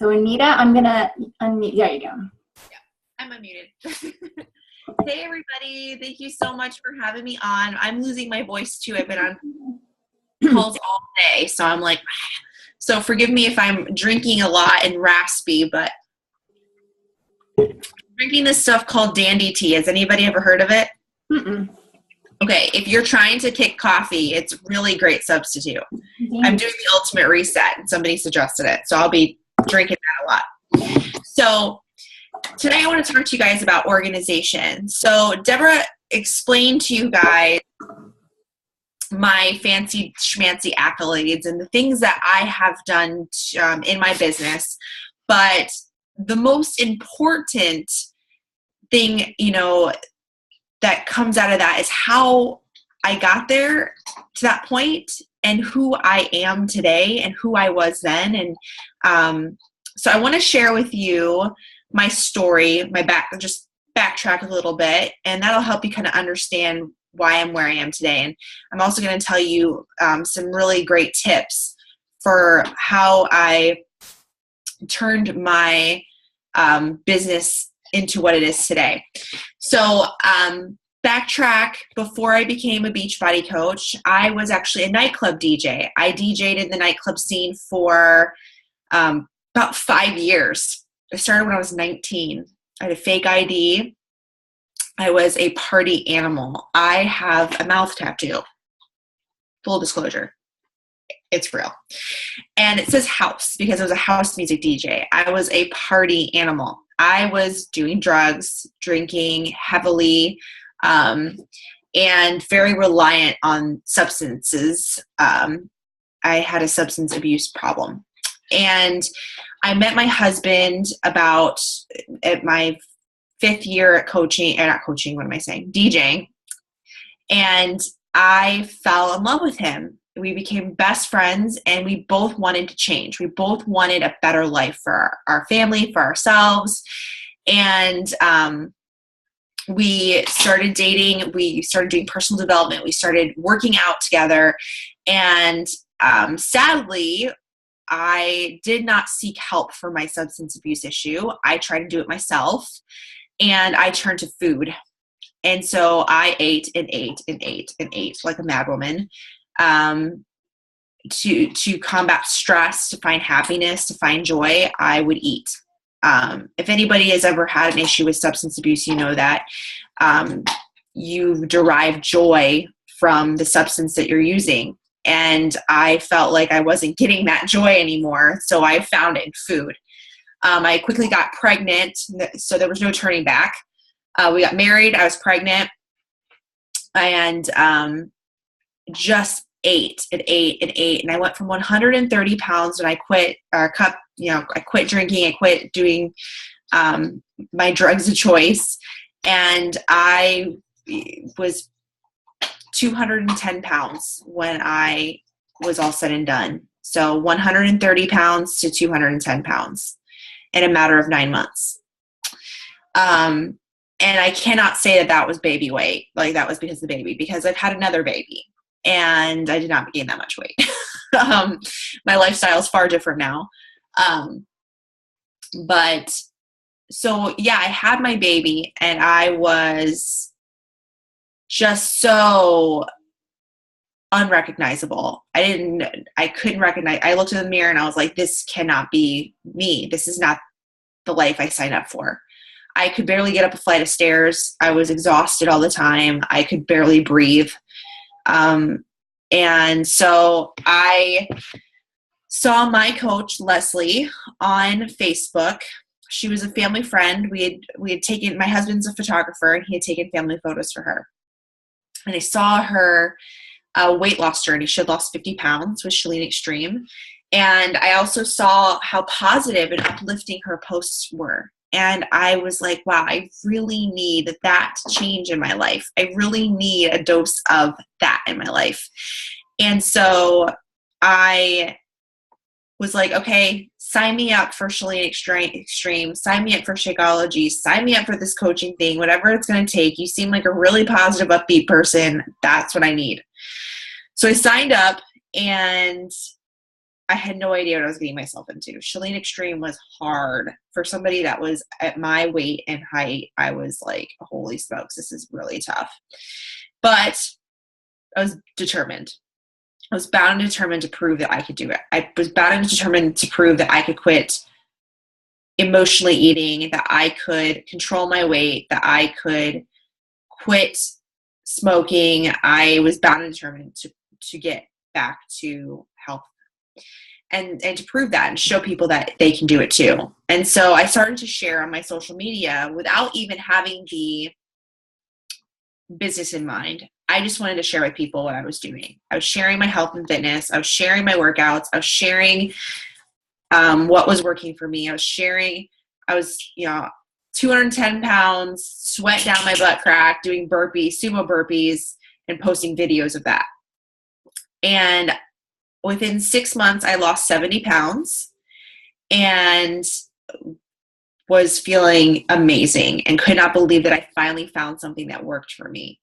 So Anita, I'm going to unmute. There you go. Yeah, I'm unmuted. Hey everybody, thank you so much for having me on. I'm losing my voice too. I've been on calls all day, so I'm like, so forgive me if I'm drinking a lot and raspy, but I'm drinking this stuff called Dandy Tea. Has anybody ever heard of it? Mm-mm. Okay, if you're trying to kick coffee, it's a really great substitute. I'm doing the ultimate reset, and somebody suggested it, so I'll be drinking that a lot. So today I want to talk to you guys about organization. So Deborah explained to you guys my fancy schmancy accolades and the things that I have done in my business. But the most important thing, that comes out of that is how I got there to that point and who I am today and who I was then. And so I want to share with you my story, just backtrack a little bit, and that'll help you kind of understand why I'm where I am today. And I'm also going to tell you some really great tips for how I turned my business into what it is today. So backtrack, before I became a Beachbody coach, I was actually a nightclub DJ. I DJ'd in the nightclub scene for about 5 years. I started when I was 19. I had a fake ID. I was a party animal. I have a mouth tattoo. Full disclosure. It's real. And it says house because it was a house music DJ. I was a party animal. I was doing drugs, drinking heavily, and very reliant on substances. I had a substance abuse problem. And I met my husband about at my 5th year at DJing. And I fell in love with him. We became best friends and we both wanted to change. We both wanted a better life for our family, for ourselves. And we started dating. We started doing personal development. We started working out together. And sadly, I did not seek help for my substance abuse issue. I tried to do it myself, and I turned to food. And so I ate and ate and ate and ate like a mad woman to combat stress, to find happiness, to find joy. I would eat. If anybody has ever had an issue with substance abuse, you know that you derive joy from the substance that you're using. And I felt like I wasn't getting that joy anymore, so I found it in food. I quickly got pregnant, so there was no turning back. We got married. I was pregnant, and just ate and ate and ate. And I went from 130 pounds when I quit. I quit drinking. I quit doing my drugs of choice, and I was 210 pounds when I was all said and done. So 130 pounds to 210 pounds in a matter of 9 months. And I cannot say that was baby weight. Like that was because of the baby, because I've had another baby and I did not gain that much weight. My lifestyle is far different now. But so yeah, I had my baby and I was just so unrecognizable. I couldn't recognize. I looked in the mirror and I was like, this cannot be me. This is not the life I signed up for. I could barely get up a flight of stairs. I was exhausted all the time. I could barely breathe. And so I saw my coach, Leslie, on Facebook. She was a family friend. We had taken, my husband's a photographer, and he had taken family photos for her. And I saw her weight loss journey. She had lost 50 pounds with Chalene Extreme. And I also saw how positive and uplifting her posts were. And I was like, wow, I really need that change in my life. I really need a dose of that in my life. And so I was like, okay, sign me up for Chalene Extreme, sign me up for Shakeology, sign me up for this coaching thing, whatever it's going to take. You seem like a really positive, upbeat person. That's what I need. So I signed up, and I had no idea what I was getting myself into. Chalene Extreme was hard for somebody that was at my weight and height. I was like, holy smokes, this is really tough. But I was determined. I was bound and determined to prove that I could do it. I was bound and determined to prove that I could quit emotionally eating, that I could control my weight, that I could quit smoking. I was bound and determined to get back to health and to prove that and show people that they can do it too. And so I started to share on my social media without even having the business in mind. I just wanted to share with people what I was doing. I was sharing my health and fitness. I was sharing my workouts. I was sharing what was working for me. I was 210 pounds, sweat down my butt crack, doing burpees, sumo burpees, and posting videos of that. And within 6 months, I lost 70 pounds and was feeling amazing and could not believe that I finally found something that worked for me.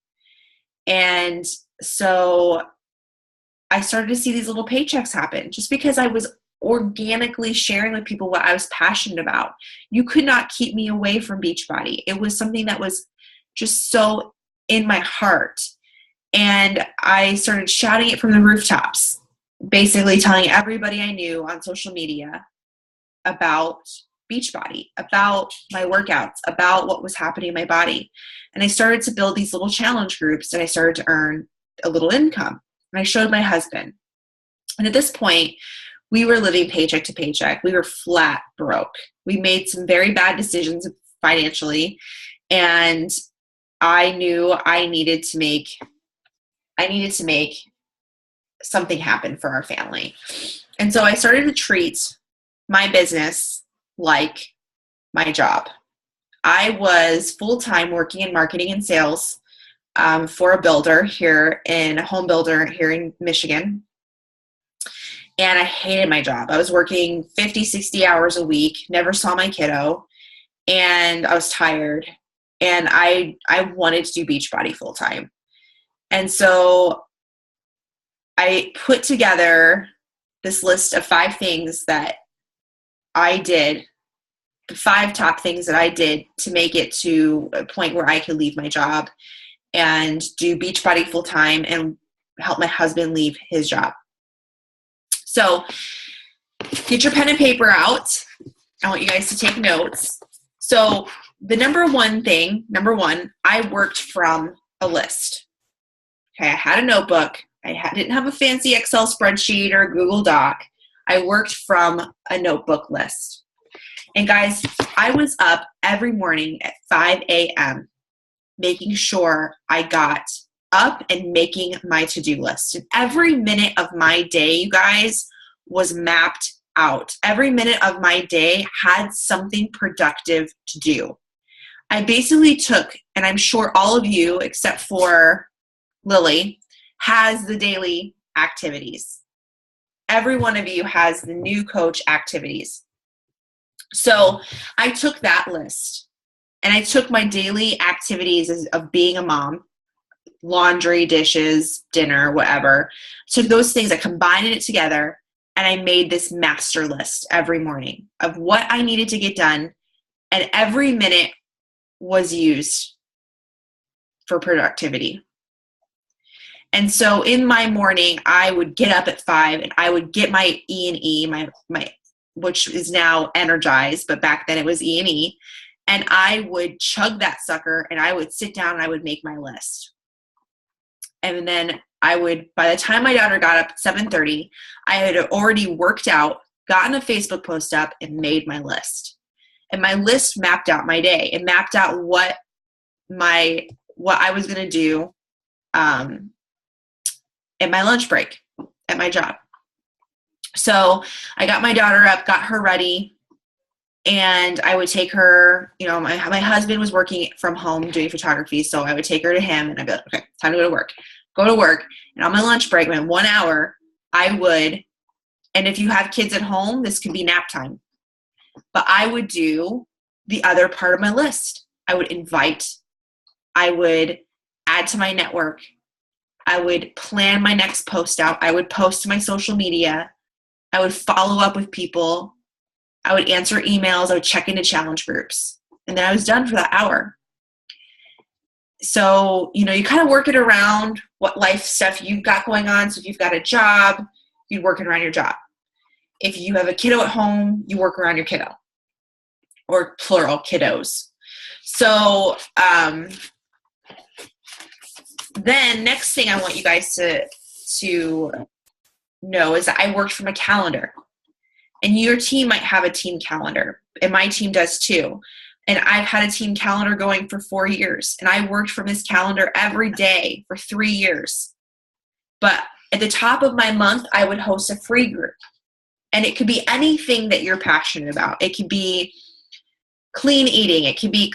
And so I started to see these little paychecks happen just because I was organically sharing with people what I was passionate about. You could not keep me away from Beachbody. It was something that was just so in my heart. And I started shouting it from the rooftops, basically telling everybody I knew on social media about Beachbody, about my workouts, about what was happening in my body. And I started to build these little challenge groups, and I started to earn a little income. And I showed my husband. And at this point, we were living paycheck to paycheck. We were flat broke. We made some very bad decisions financially, and I knew I needed to make something happen for our family. And so I started to treat my business like my job. I was full-time working in marketing and sales for a builder a home builder here in Michigan. And I hated my job. I was working 50, 60 hours a week, never saw my kiddo, and I was tired. And I wanted to do Beachbody full-time. And so I put together this list of 5 things that I did, the 5 top things that I did to make it to a point where I could leave my job and do Beachbody full-time and help my husband leave his job. So get your pen and paper out. I want you guys to take notes. So the number one, I worked from a list. Okay, I had a notebook. Didn't have a fancy Excel spreadsheet or a Google Doc. I worked from a notebook list. And guys, I was up every morning at 5 a.m. making sure I got up and making my to-do list. And every minute of my day, you guys, was mapped out. Every minute of my day had something productive to do. I basically took, and I'm sure all of you, except for Lily, has the daily activities. Every one of you has the new coach activities. So I took that list and I took my daily activities of being a mom, laundry, dishes, dinner, whatever. Took those things, I combined it together, and I made this master list every morning of what I needed to get done. And every minute was used for productivity. And so in my morning, I would get up at 5 and I would get my E&E, my which is now Energized, but back then it was E&E. And I would chug that sucker and I would sit down and I would make my list. And then by the time my daughter got up at 7:30, I had already worked out, gotten a Facebook post up, and made my list. And my list mapped out my day. It mapped out what I was going to do at my lunch break at my job. So I got my daughter up, got her ready, and I would take her, my husband was working from home doing photography, so I would take her to him and I'd be like, okay, time to go to work. Go to work. And on my lunch break, in 1 hour, and if you have kids at home, this could be nap time, but I would do the other part of my list. I would invite, I would add to my network, I would plan my next post out, I would post to my social media, I would follow up with people. I would answer emails. I would check into challenge groups. And then I was done for that hour. So, you kind of work it around what life stuff you've got going on. So if you've got a job, you'd work it around your job. If you have a kiddo at home, you work around your kiddo, or plural, kiddos. So then next thing I want you guys to know is that I worked from a calendar. And your team might have a team calendar, and my team does too. And I've had a team calendar going for 4 years, and I worked from this calendar every day for 3 years. But at the top of my month, I would host a free group. And it could be anything that you're passionate about. It could be clean eating. It could be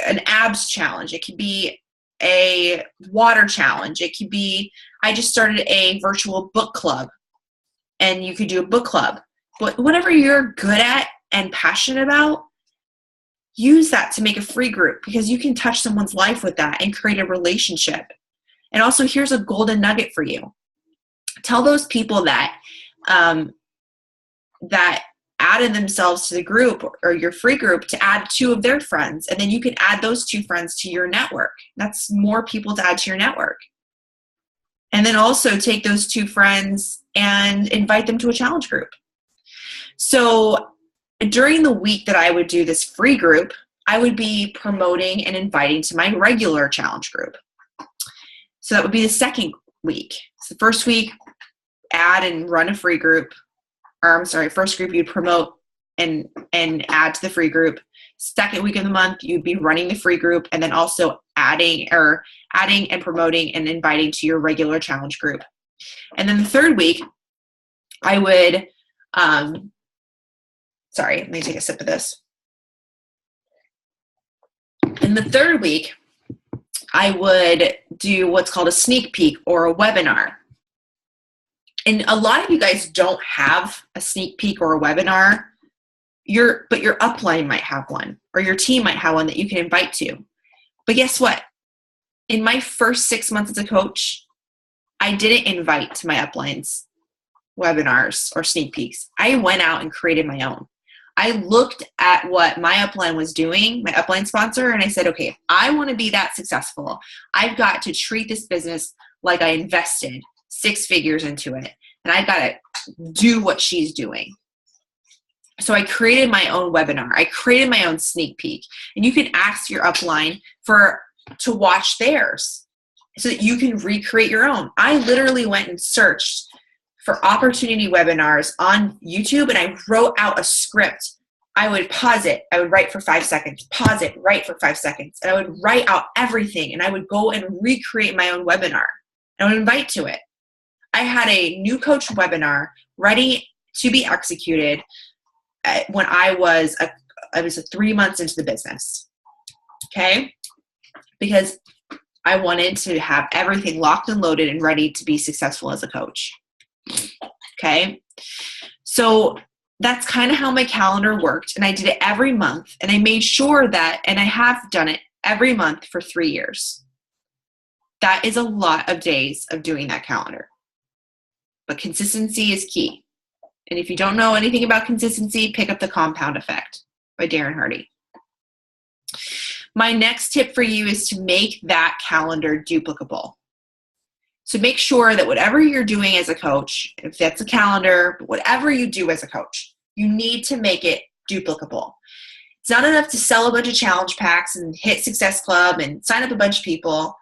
an abs challenge. It could be a water challenge. It could be, I just started a virtual book club, and you could do a book club. But whatever you're good at and passionate about, use that to make a free group, because you can touch someone's life with that and create a relationship. And also, here's a golden nugget for you. Tell those people that that added themselves to the group or your free group to add 2 of their friends. And then you can add those 2 friends to your network. That's more people to add to your network. And then also take those 2 friends and invite them to a challenge group. So during the week that I would do this free group, I would be promoting and inviting to my regular challenge group. So that would be the second week. So the first week, add and run a free group. First group you'd promote and add to the free group. Second week of the month, you'd be running the free group, and then also adding and promoting and inviting to your regular challenge group. And then the third week, I would, let me take a sip of this. In the third week, I would do what's called a sneak peek or a webinar. And a lot of you guys don't have a sneak peek or a webinar, but your upline might have one, or your team might have one that you can invite to. But guess what? In my first 6 months as a coach, I didn't invite to my uplines webinars or sneak peeks. I went out and created my own. I looked at what my upline was doing, my upline sponsor, and I said, okay, if I want to be that successful, I've got to treat this business like I invested 6 figures into it, and I've got to do what she's doing. So I created my own webinar. I created my own sneak peek, and you can ask your upline to watch theirs so that you can recreate your own. I literally went and searched for opportunity webinars on YouTube, and I wrote out a script. I would pause it. I would write for 5 seconds, pause it, write for 5 seconds. And I would write out everything, and I would go and recreate my own webinar. I would invite to it. I had a new coach webinar ready to be executed when I was 3 months into the business. Okay? Because I wanted to have everything locked and loaded and ready to be successful as a coach. Okay? So that's kind of how my calendar worked, and I did it every month, and I made sure that, and I have done it every month for 3 years. That is a lot of days of doing that calendar. But consistency is key. And if you don't know anything about consistency, pick up The Compound Effect by Darren Hardy. My next tip for you is to make that calendar duplicable. So make sure that whatever you're doing as a coach, if that's a calendar, whatever you do as a coach, you need to make it duplicable. It's not enough to sell a bunch of challenge packs and hit Success Club and sign up a bunch of people.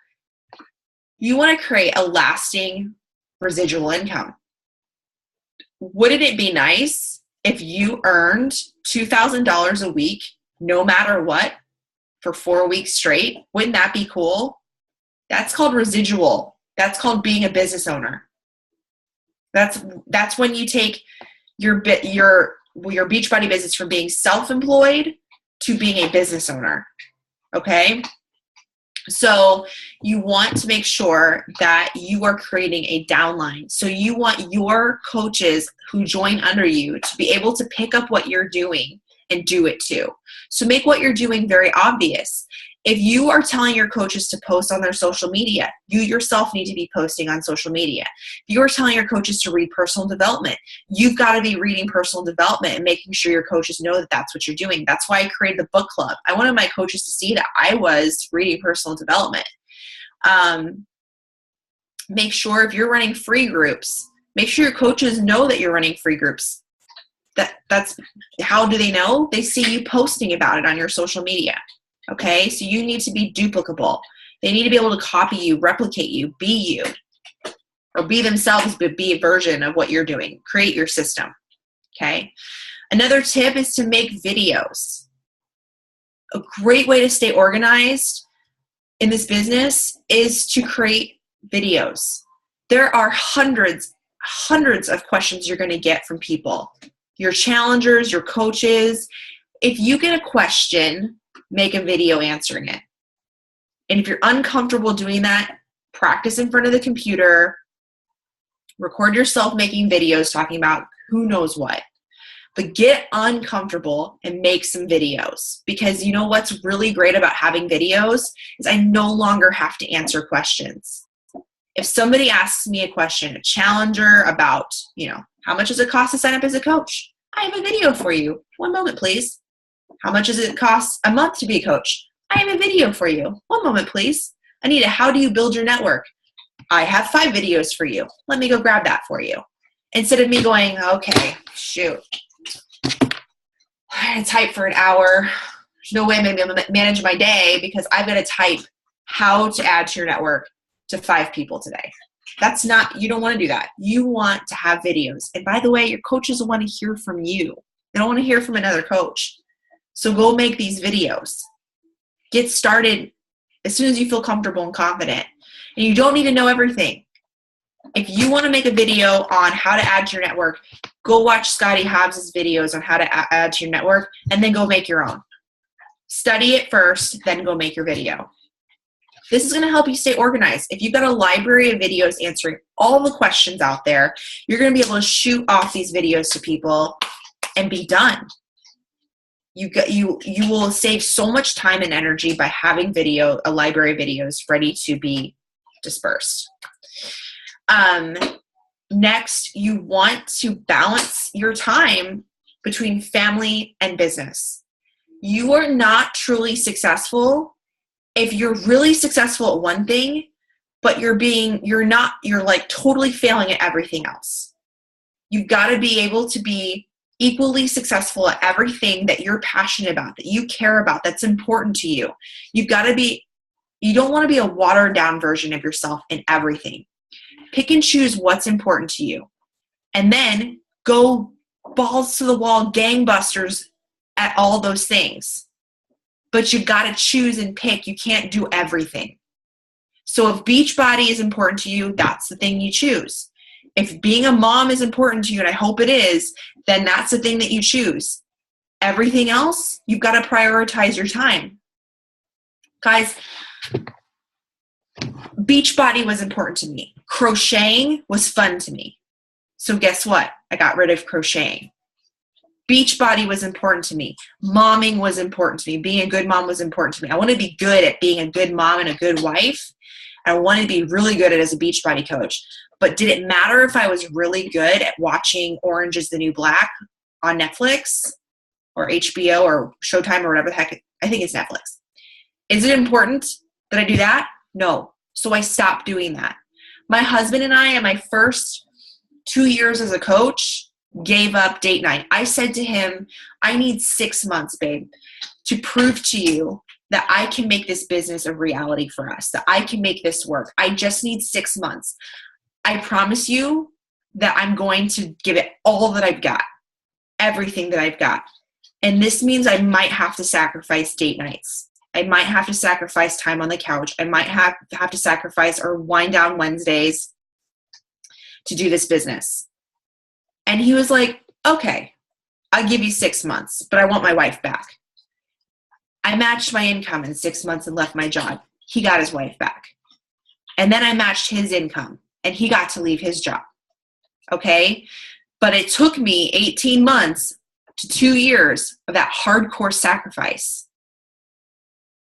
You want to create a lasting residual income. Wouldn't it be nice if you earned $2,000 a week, no matter what, for 4 weeks straight? Wouldn't that be cool? That's called residual. That's called being a business owner. That's when you take your Beachbody business from being self-employed to being a business owner. Okay? So you want to make sure that you are creating a downline. So you want your coaches who join under you to be able to pick up what you're doing and do it too. So make what you're doing very obvious. If you are telling your coaches to post on their social media, you yourself need to be posting on social media. If you are telling your coaches to read personal development, you've got to be reading personal development and making sure your coaches know that that's what you're doing. That's why I created the book club. I wanted my coaches to see that I was reading personal development. Make sure if you're running free groups, make sure your coaches know that you're running free groups. That's how do they know? They see you posting about it on your social media. Okay, so you need to be duplicable. They need to be able to copy you, replicate you, be you, or be themselves, but be a version of what you're doing. Create your system. Okay. Another tip is to make videos. A great way to stay organized in this business is to create videos. There are hundreds of questions you're going to get from people, your challengers, your coaches. If you get a question, make a video answering it. And if you're uncomfortable doing that, practice in front of the computer, record yourself making videos talking about who knows what. But get uncomfortable and make some videos, because you know what's really great about having videos is I no longer have to answer questions. If somebody asks me a question, a challenger about, how much does it cost to sign up as a coach? I have a video for you. One moment, please. How much does it cost a month to be a coach? I have a video for you. One moment, please. Anita, how do you build your network? I have 5 videos for you. Let me go grab that for you. Instead of me going, okay, shoot. I gotta type for an hour. There's no way I'm gonna be able to manage my day because I've got to type how to add to your network to 5 people today. You don't want to do that. You want to have videos. And by the way, your coaches want to hear from you. They don't want to hear from another coach. So go make these videos. Get started as soon as you feel comfortable and confident. And you don't need to know everything. If you want to make a video on how to add to your network, go watch Scotty Hobbs's videos on how to add to your network, and then go make your own. Study it first, then go make your video. This is going to help you stay organized. If you've got a library of videos answering all the questions out there, you're going to be able to shoot off these videos to people and be done. You will save so much time and energy by having a library of videos ready to be dispersed. Next, you want to balance your time between family and business. You are not truly successful if you're really successful at one thing, but you're like totally failing at everything else. You've got to be able to be equally successful at everything that you're passionate about, that you care about, that's important to you. You don't want to be a watered down version of yourself in everything. Pick and choose what's important to you. And then go balls to the wall, gangbusters at all those things. But you've got to choose and pick. You can't do everything. So if Beachbody is important to you, that's the thing you choose. If being a mom is important to you, and I hope it is, then that's the thing that you choose. Everything else, you've got to prioritize your time. Guys, Beachbody was important to me. Crocheting was fun to me. So guess what? I got rid of crocheting. Beachbody was important to me. Momming was important to me. Being a good mom was important to me. I want to be good at being a good mom and a good wife. I want to be really good at it as a Beachbody coach. But did it matter if I was really good at watching Orange is the New Black on Netflix or HBO or Showtime or whatever the heck? I think it's Netflix. Is it important that I do that? No. So I stopped doing that. My husband and I, in my first 2 years as a coach, gave up date night. I said to him, I need 6 months, babe, to prove to you that I can make this business a reality for us, that I can make this work. I just need 6 months. I promise you that I'm going to give it all that I've got, everything that I've got. And this means I might have to sacrifice date nights. I might have to sacrifice time on the couch. I might have to sacrifice our wind down Wednesdays to do this business. And he was like, okay, I'll give you 6 months, but I want my wife back. I matched my income in 6 months and left my job. He got his wife back. And then I matched his income and he got to leave his job. Okay. But it took me 18 months to 2 years of that hardcore sacrifice.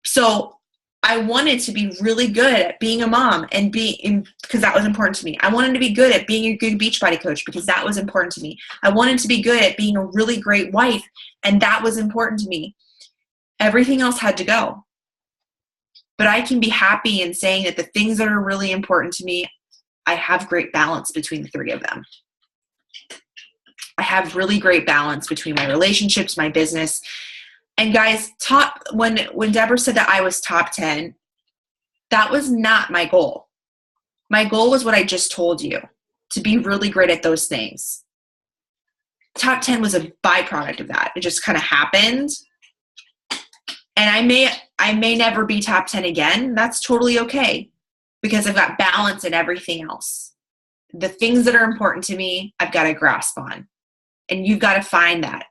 So I wanted to be really good at being a mom because that was important to me. I wanted to be good at being a good Beachbody coach because that was important to me. I wanted to be good at being a really great wife, and that was important to me. Everything else had to go. But I can be happy in saying that the things that are really important to me, I have great balance between the three of them. I have really great balance between my relationships, my business. And guys, when Deborah said that I was top 10, that was not my goal. My goal was what I just told you, to be really great at those things. Top 10 was a byproduct of that. It just kind of happened. And I may never be top 10 again. That's totally okay because I've got balance in everything else. The things that are important to me, I've got a grasp on. And you've got to find that.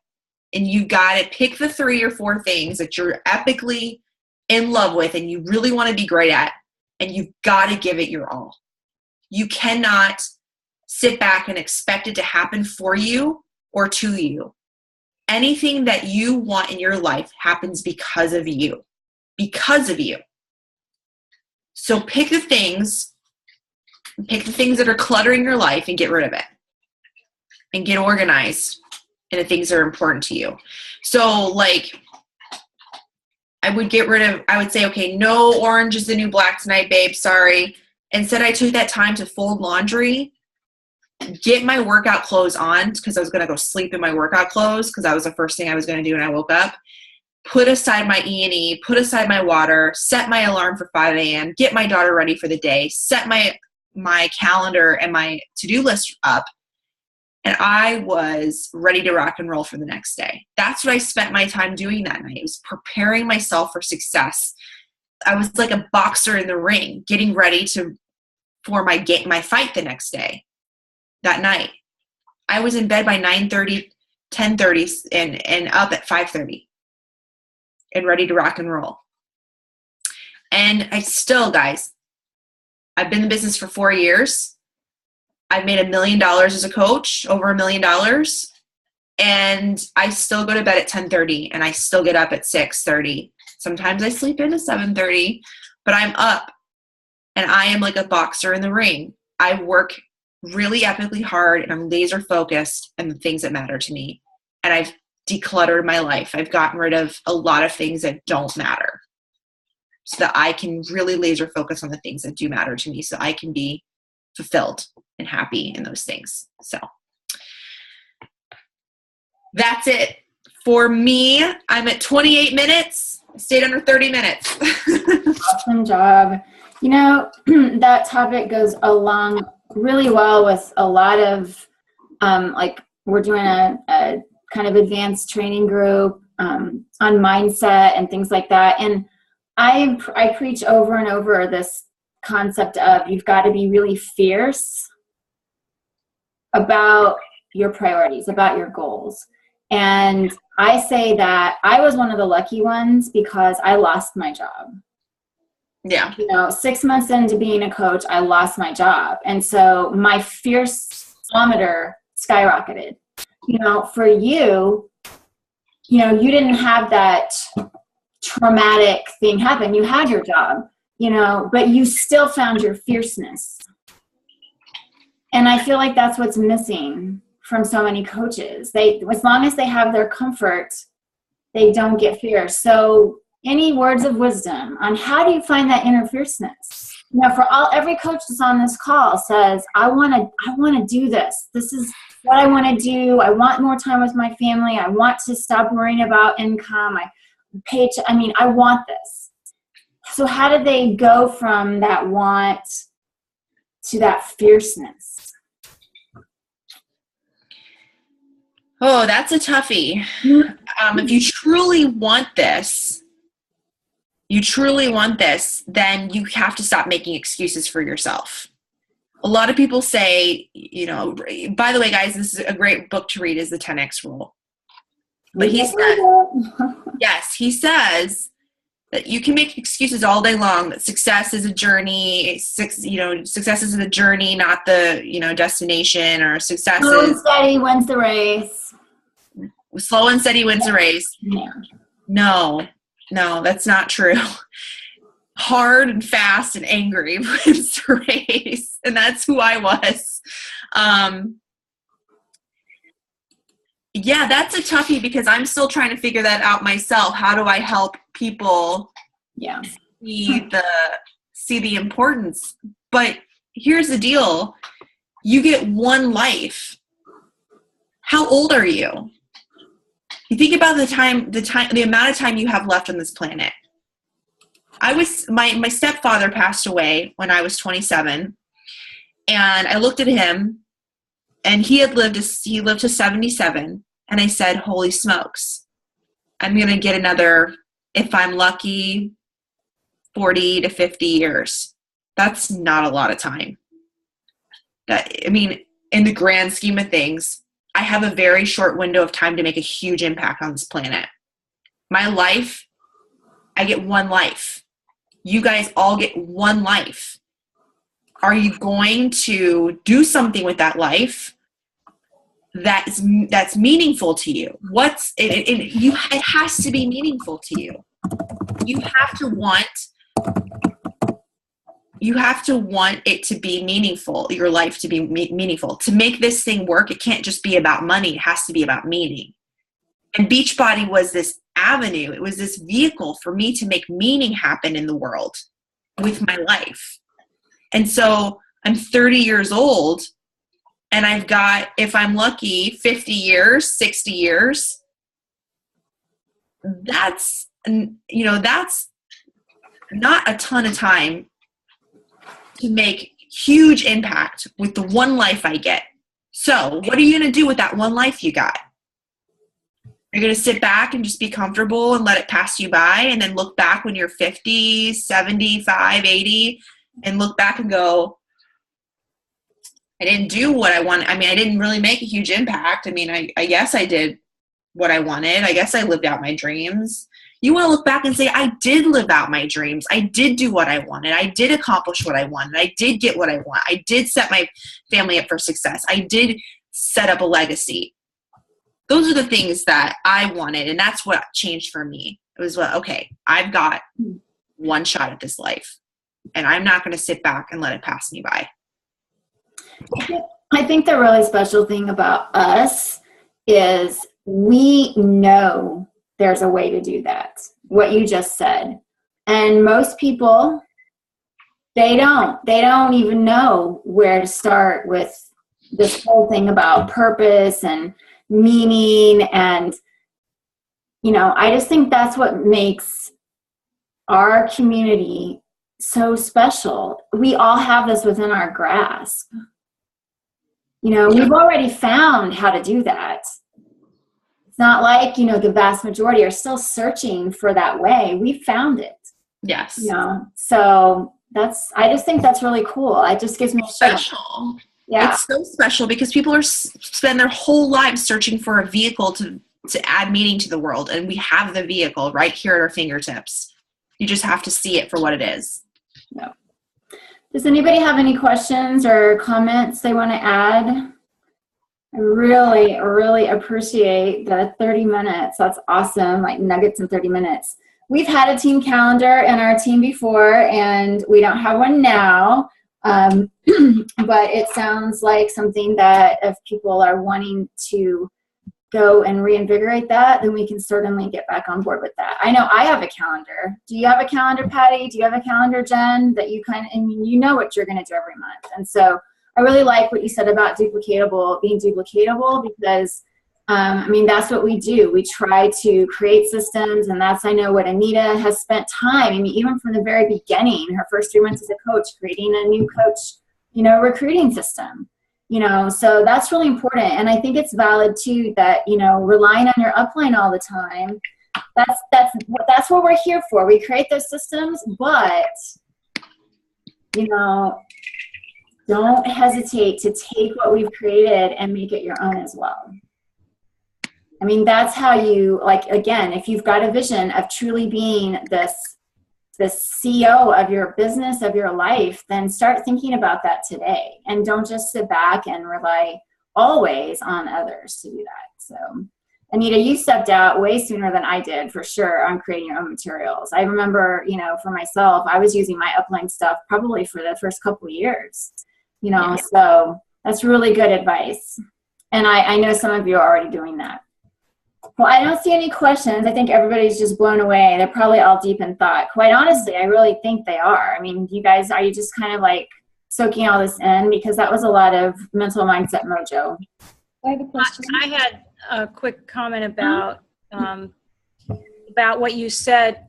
And you've got to pick the 3 or 4 things that you're epically in love with and you really want to be great at, and you've got to give it your all. You cannot sit back and expect it to happen for you or to you. Anything that you want in your life happens because of you. Because of you. So pick the things that are cluttering your life and get rid of it. And get organized in the things that are important to you. So like, I would say, okay, no orange is the new black tonight, babe, sorry. Instead, I took that time to fold laundry, get my workout clothes on because I was going to go sleep in my workout clothes because that was the first thing I was going to do when I woke up. Put aside my E&E, put aside my water, set my alarm for 5 a.m., get my daughter ready for the day, set my calendar and my to-do list up. And I was ready to rock and roll for the next day. That's what I spent my time doing that night. It was preparing myself for success. I was like a boxer in the ring, getting ready for my fight the next day. That night, I was in bed by 9:30, 10:30, and up at 5:30, and ready to rock and roll. And guys, I've been in business for 4 years. I've made $1 million as a coach, over $1 million. And I still go to bed at 10:30 and I still get up at 6:30. Sometimes I sleep in at 7:30, but I'm up and I am like a boxer in the ring. I work really epically hard and I'm laser focused on the things that matter to me. And I've decluttered my life. I've gotten rid of a lot of things that don't matter so that I can really laser focus on the things that do matter to me so I can be fulfilled and happy in those things. So that's it for me. I'm at 28 minutes. I stayed under 30 minutes. Awesome job. You know, that topic goes along really well with a lot of, like we're doing a kind of advanced training group on mindset and things like that. And I preach over and over this concept of you've got to be really fierce about your priorities, about your goals. And I say that I was one of the lucky ones because I lost my job. Yeah. 6 months into being a coach, I lost my job. And so my fierceometer skyrocketed. For you, you didn't have that traumatic thing happen. You had your job, but you still found your fierceness. And I feel like that's what's missing from so many coaches. As long as they have their comfort, they don't get fierce. So any words of wisdom on how do you find that inner fierceness? Every coach that's on this call says, I want to do this. This is what I want to do. I want more time with my family. I want to stop worrying about income. I want this. So how do they go from that want to that fierceness? Oh, that's a toughie. If you truly want this, then you have to stop making excuses for yourself. A lot of people say, by the way, guys, this is a great book to read, is the 10X Rule. But he says that you can make excuses all day long, that success is a journey, success is a journey, not the, destination, or success Slow is... and steady wins the race. Slow and steady wins the race. Yeah. No, that's not true. hard and fast and angry wins the race. And that's who I was. Yeah, that's a toughie because I'm still trying to figure that out myself. How do I help people see the importance? But here's the deal. You get one life. How old are you? You think about the amount of time you have left on this planet. My stepfather passed away when I was 27, and I looked at him, and he lived to 77, and I said, holy smokes, I'm going to get another, if I'm lucky, 40 to 50 years. That's not a lot of time. In the grand scheme of things, I have a very short window of time to make a huge impact on this planet. My life, I get one life. You guys all get one life. Are you going to do something with that life that's meaningful to you? It has to be meaningful to you. You have to want it to be meaningful, your life to be meaningful. To make this thing work, it can't just be about money. It has to be about meaning. And Beachbody was this avenue. It was this vehicle for me to make meaning happen in the world with my life. And so I'm 30 years old, and I've got, if I'm lucky, 50 years, 60 years. That's not a ton of time to make huge impact with the one life I get. So what are you going to do with that one life you got? You're going to sit back and just be comfortable and let it pass you by, and then look back when you're 50, 75, 80, and look back and go, I didn't do what I wanted. I didn't really make a huge impact. I guess I did what I wanted. I guess I lived out my dreams. You want to look back and say, I did live out my dreams. I did do what I wanted. I did accomplish what I wanted. I did get what I want. I did set my family up for success. I did set up a legacy. Those are the things that I wanted, and that's what changed for me. It was, okay, I've got one shot at this life, and I'm not going to sit back and let it pass me by. I think the really special thing about us is we know there's a way to do that, what you just said. And most people, they don't even know where to start with this whole thing about purpose and meaning. And, I just think that's what makes our community so special. We all have this within our grasp. We've already found how to do that. It's not like, the vast majority are still searching for that way. We found it. Yes. So I just think that's really cool. It just gives me a special. Yeah. It's so special because people spend their whole lives searching for a vehicle to add meaning to the world. And we have the vehicle right here at our fingertips. You just have to see it for what it is. Yeah. Does anybody have any questions or comments they want to add? I really, really appreciate the 30 minutes. That's awesome, like nuggets in 30 minutes. We've had a team calendar in our team before, and we don't have one now. But it sounds like something that if people are wanting to go and reinvigorate that, then we can certainly get back on board with that. I know I have a calendar. Do you have a calendar, Patty? Do you have a calendar, Jen, that you you know what you're going to do every month? And so I really like what you said about being duplicatable, because that's what we do. We try to create systems, and that's, I know, what Anita has spent time, even from the very beginning, her first 3 months as a coach, creating a new coach, recruiting system. So that's really important. And I think it's valid too that, relying on your upline all the time, that's what we're here for. We create those systems, but, don't hesitate to take what we've created and make it your own as well. That's how you, again, if you've got a vision of truly being this CEO of your business, of your life, then start thinking about that today. And don't just sit back and rely always on others to do that. So, Anita, you stepped out way sooner than I did, for sure, on creating your own materials. I remember, you know, for myself, I was using my upline stuff probably for the first couple of years, you know, Yeah. so that's really good advice. And I know some of you are already doing that. Well, I don't see any questions. I think everybody's just blown away. They're probably all deep in thought. Quite honestly, I really think they are. I mean, you guys, are you just kind of like soaking all this in? Because that was a lot of mental mindset mojo. I have a question. I had a quick comment about what you said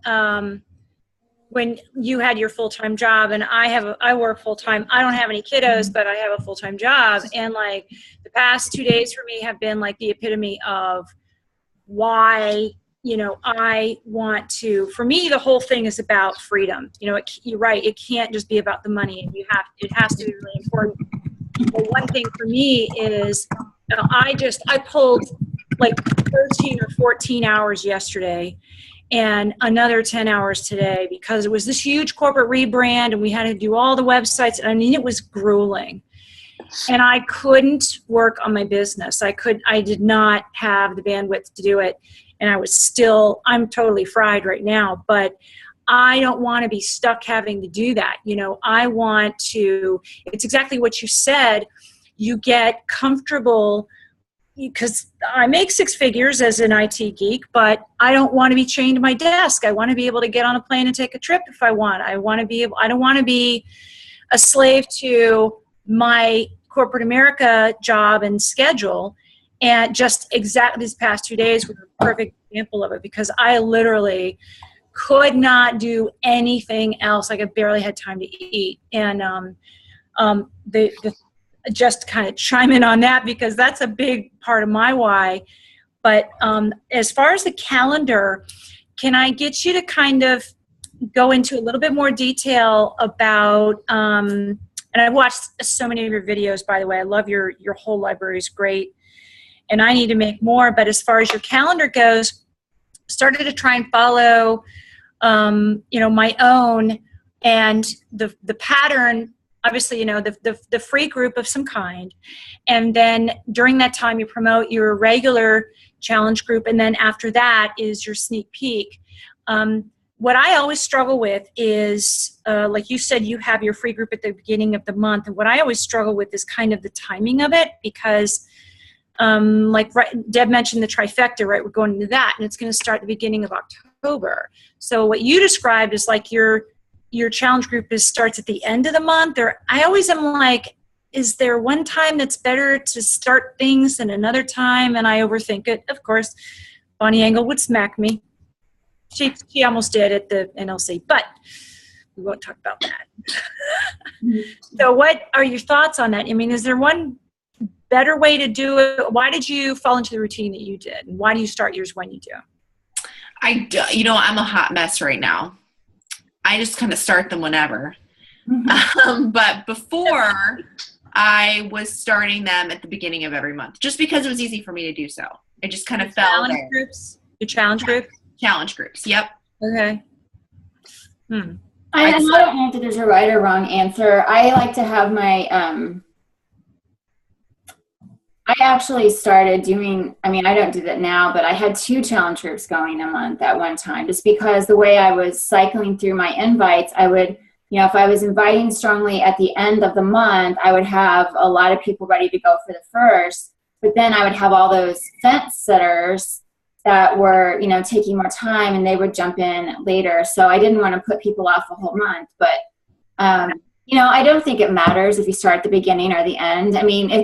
when you had your full-time job, and I work full-time. I don't have any kiddos, but I have a full-time job, and like the past 2 days for me have been like the epitome of why, you know, I want to, for me, the whole thing is about freedom. You know, you're right. It can't just be about the money, and it has to be really important. But one thing for me is I pulled like 13 or 14 hours yesterday and another 10 hours today because it was this huge corporate rebrand and we had to do all the websites. I mean, it was grueling. And I couldn't work on my business. I did not have the bandwidth to do it. And I'm totally fried right now, but I don't want to be stuck having to do that. You know, it's exactly what you said. You get comfortable because I make 6 figures as an IT geek, but I don't want to be chained to my desk. I want to be able to get on a plane and take a trip if I want. I don't want to be a slave to my corporate America job and schedule. And just exactly these past 2 days were a perfect example of it because I literally could not do anything else. Like I barely had time to eat. And just kind of chime in on that because that's a big part of my why. But as far as the calendar, can I get you to kind of go into a little bit more detail about, and I've watched so many of your videos, by the way. I love your whole library is great. And I need to make more. But as far as your calendar goes, started to try and follow, you know, my own and the pattern. Obviously, you know, the free group of some kind. And then during that time, you promote your regular challenge group. And then after that is your sneak peek. What I always struggle with is, like you said, you have your free group at the beginning of the month. And what I always struggle with is kind of the timing of it because, Deb mentioned the trifecta, right? We're going into that. And it's going to start at the beginning of October. So what you described is like your challenge group starts at the end of the month, or I always am like, is there one time that's better to start things than another time? And I overthink it. Of course, Bonnie Engel would smack me. She almost did at the NLC, but we won't talk about that. So what are your thoughts on that? I mean, is there one better way to do it? Why did you fall into the routine that you did? And why do you start yours when you do? You know, I'm a hot mess right now. I just kind of start them whenever. But before, I was starting them at the beginning of every month, just because it was easy for me to do so. I just kind of fell there. Your challenge group? Challenge groups, yep. Okay. I don't know if there's a right or wrong answer. I like to have my, I actually started doing, I mean, I don't do that now, but I had 2 challenge groups going a month at one time, just because the way I was cycling through my invites, I would, you know, if I was inviting strongly at the end of the month, I would have a lot of people ready to go for the first, but then I would have all those fence sitters that were, you know, taking more time and they would jump in later. So I didn't want to put people off a whole month, but, you know, I don't think it matters if you start at the beginning or the end. I mean, I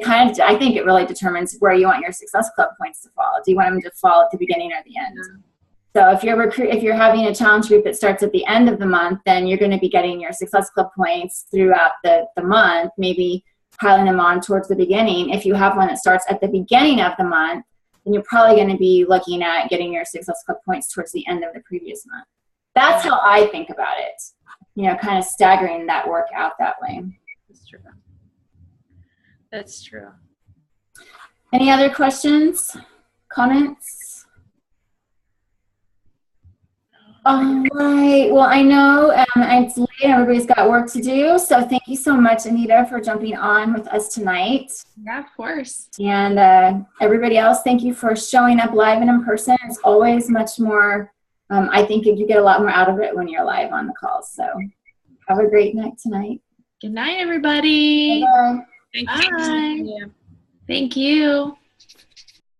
think it really determines where you want your Success Club points to fall. Do you want them to fall at the beginning or the end? So if you're having a challenge group that starts at the end of the month, then you're going to be getting your Success Club points throughout the month, maybe piling them on towards the beginning. If you have one that starts at the beginning of the month, then you're probably going to be looking at getting your Success Club points towards the end of the previous month. That's how I think about it. You know, kind of staggering that work out that way. That's true. That's true. Any other questions, comments? All right. Well, I know it's late. Everybody's got work to do. So thank you so much, Anita, for jumping on with us tonight. Yeah, of course. And everybody else, thank you for showing up live and in person. It's always much more, I think you get a lot more out of it when you're live on the calls. So have a great night tonight. Good night, everybody. Bye-bye. Thank you. Bye. Thank you.